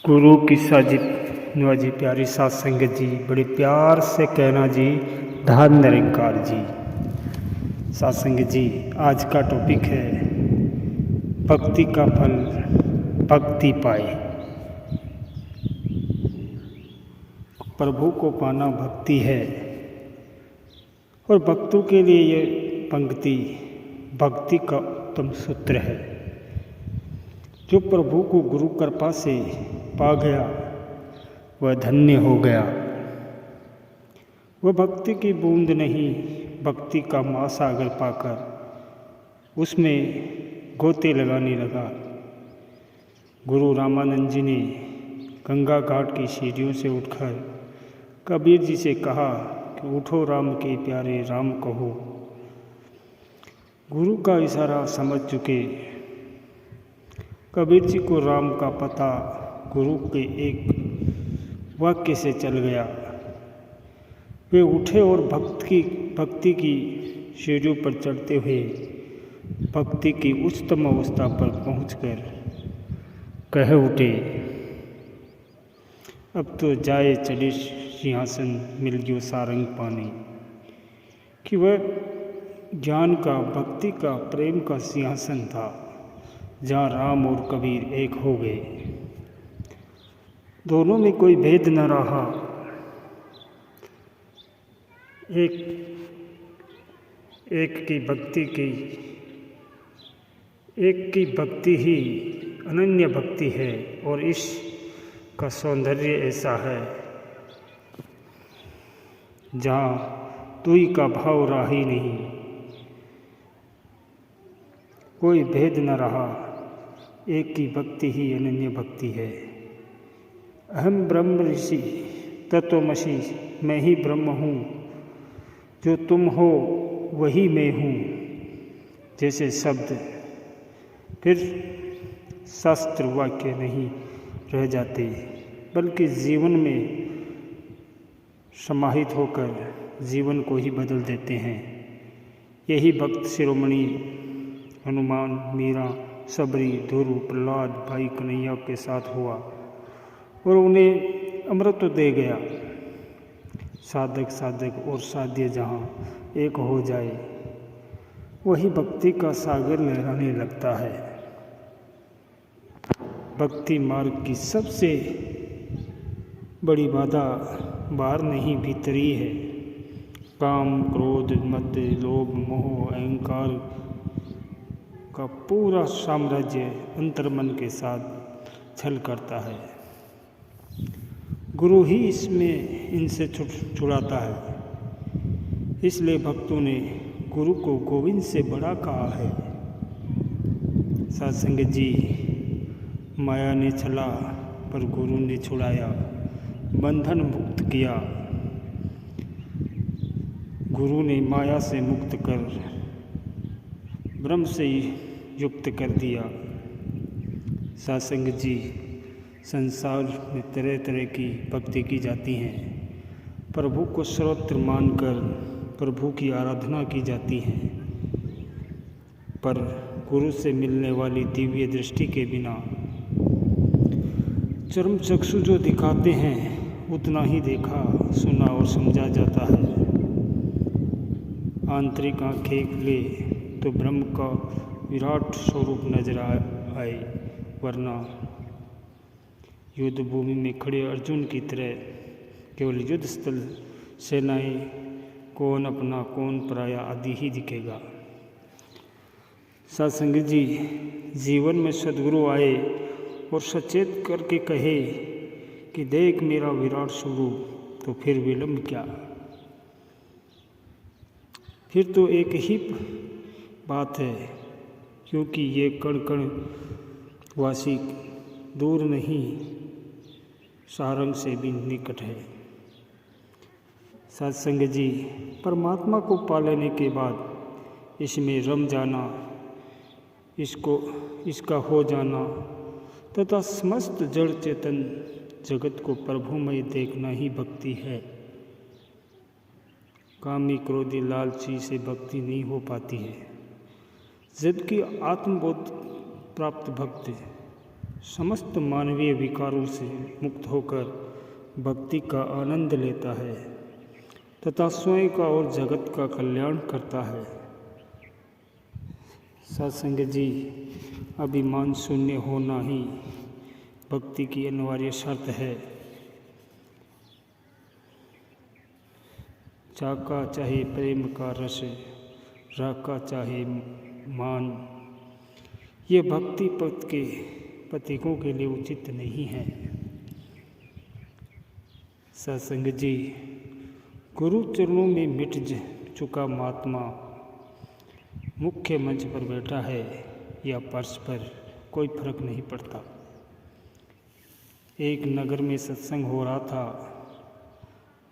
गुरु की साजिब नवाजी प्यारी सात संगत जी, बड़े प्यार से कहना जी, धन निरंकार जी। सात संगत जी, आज का टॉपिक है भक्ति का फल भक्ति पाए। प्रभु को पाना भक्ति है और भक्तों के लिए ये पंक्ति भक्ति का उत्तम सूत्र है। जो प्रभु को गुरु कृपा से पा गया वह धन्य हो गया। वह भक्ति की बूंद नहीं, भक्ति का महासागर पाकर उसमें गोते लगाने लगा। गुरु रामानंद जी ने गंगा घाट की सीढ़ियों से उठकर कबीर जी से कहा कि उठो राम के प्यारे, राम कहो। गुरु का इशारा समझ चुके कबीर जी को राम का पता गुरु के एक वाक्य से चल गया। वे उठे और भक्ति की सीढ़ियों पर चढ़ते हुए भक्ति की उच्चतम अवस्था पर पहुंचकर कह उठे, अब तो जाए चढ़े सिंहासन, मिल गयो सारंग पानी। कि वह ज्ञान का, भक्ति का, प्रेम का सिंहासन था जहाँ राम और कबीर एक हो गए। दोनों में कोई भेद न रहा। एक की भक्ति ही अनन्य भक्ति है और इसका सौंदर्य ऐसा है जहाँ दुई का भाव रहा ही नहीं, कोई भेद न रहा। एक की भक्ति ही अनन्य भक्ति है। अहम ब्रह्म ऋषि तत्वमसि, मैं ही ब्रह्म हूँ, जो तुम हो वही मैं हूँ जैसे शब्द फिर शास्त्र वाक्य नहीं रह जाते, बल्कि जीवन में समाहित होकर जीवन को ही बदल देते हैं। यही भक्त शिरोमणि हनुमान, मीरा, सबरी, ध्रुव, प्रहलाद, भाई कन्हैया के साथ हुआ और उन्हें अमृत दे गया। साधक और साध्य जहाँ एक हो जाए वही भक्ति का सागर लहराने लगता है। भक्ति मार्ग की सबसे बड़ी बाधा बाहर नहीं भीतरी है। काम, क्रोध, मद, लोभ, मोह, अहंकार का पूरा साम्राज्य अंतर्मन के साथ छल करता है। गुरु ही इसमें इनसे छुड़ाता है। इसलिए भक्तों ने गुरु को गोविंद से बड़ा कहा है। सात संगत जी, माया ने छला पर गुरु ने छुड़ाया, बंधन मुक्त किया। गुरु ने माया से मुक्त कर ब्रह्म से युक्त कर दिया। सात संगत जी, संसार में तरह तरह की भक्ति की जाती हैं। प्रभु को सर्वत्र मानकर प्रभु की आराधना की जाती है, पर गुरु से मिलने वाली दिव्य दृष्टि के बिना चर्म चक्षु जो दिखाते हैं उतना ही देखा, सुना और समझा जाता है। आंतरिक आँखें खुले तो ब्रह्म का विराट स्वरूप नजर आए, वरना युद्ध भूमि में खड़े अर्जुन की तरह केवल युद्ध स्थल सेनाएं, कौन अपना कौन पराया आदि ही दिखेगा। सत्संग जी, जीवन में सद्गुरु आए और सचेत करके कहे कि देख मेरा विराट स्वरूप, तो फिर विलंब क्या। फिर तो एक ही बात है, क्योंकि ये कण कण वासी दूर नहीं, सारंग से भी निकट है। सत्संग जी, परमात्मा को पा लेने के बाद इसमें रम जाना, इसका हो जाना तथा समस्त जड़ चेतन जगत को प्रभुमय देखना ही भक्ति है। कामी, क्रोधी, लालची से भक्ति नहीं हो पाती है, जबकि आत्मबोध प्राप्त भक्त समस्त मानवीय विकारों से मुक्त होकर भक्ति का आनंद लेता है तथा स्वयं का और जगत का कल्याण करता है। सत्संग जी, अभिमान शून्य होना ही भक्ति की अनिवार्य शर्त है। चाका चाहे प्रेम का रस, राका चाहे मान, ये भक्ति पथ के प्रतीकों के लिए उचित नहीं है। सत्संग जी, गुरु चरणों में मिट चुका महात्मा मुख्य मंच पर बैठा है या फर्श पर, कोई फर्क नहीं पड़ता। एक नगर में सत्संग हो रहा था।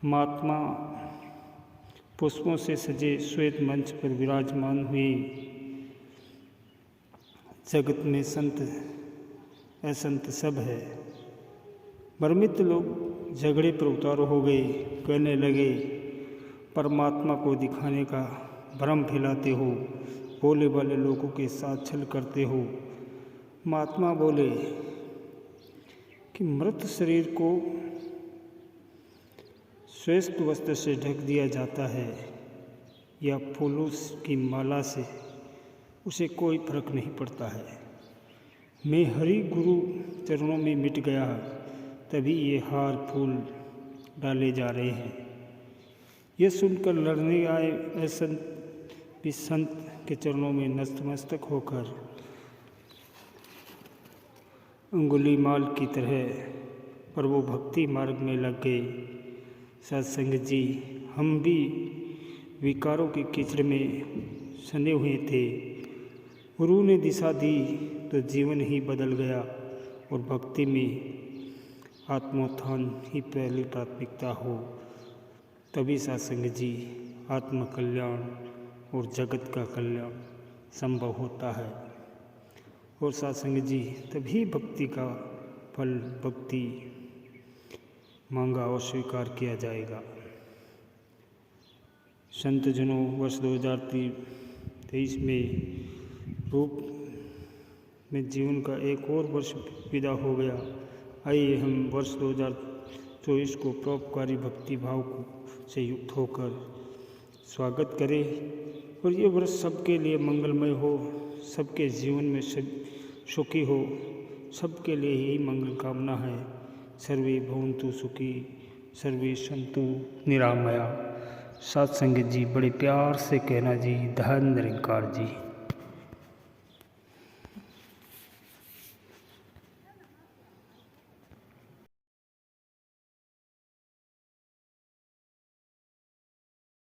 महात्मा पुष्पों से सजे श्वेत मंच पर विराजमान हुए। जगत में संत असंत सब है। भ्रमित लोग झगड़े पर उतारू हो गए, कहने लगे परमात्मा को दिखाने का भ्रम फैलाते हो, बोले वाले लोगों के साथ छल करते हो। महात्मा बोले कि मृत शरीर को श्रेष्ठ वस्त्र से ढक दिया जाता है या फूलों की माला से, उसे कोई फर्क नहीं पड़ता है। मैं हरि गुरु चरणों में मिट गया, तभी ये हार फूल डाले जा रहे हैं। यह सुनकर लड़ने आए असंत भी संत के चरणों में नतमस्तक होकर अंगुलीमाल की तरह पर वो भक्ति मार्ग में लग गए। सत्संग जी, हम भी विकारों के कीचड़ में सने हुए थे। गुरु ने दिशा दी तो जीवन ही बदल गया और भक्ति में आत्मोत्थान ही पहली प्राथमिकता हो, तभी सत्संग जी आत्म कल्याण और जगत का कल्याण संभव होता है। और सत्संग जी, तभी भक्ति का फल भक्ति मांगा और स्वीकार किया जाएगा। संत जनों, वर्ष 2023 में रूप में जीवन का एक और वर्ष विदा हो गया। आइए हम वर्ष 2024 को परोपकारी भक्ति भाव से युक्त होकर स्वागत करें और ये वर्ष सबके लिए मंगलमय हो, सबके जीवन में सुखी हो, सबके लिए यही मंगल कामना है। सर्वे भवन्तु सुखी, सर्वे सन्तु निरामया। सत्संग जी, बड़े प्यार से कहना जी। धन निरंकार जी।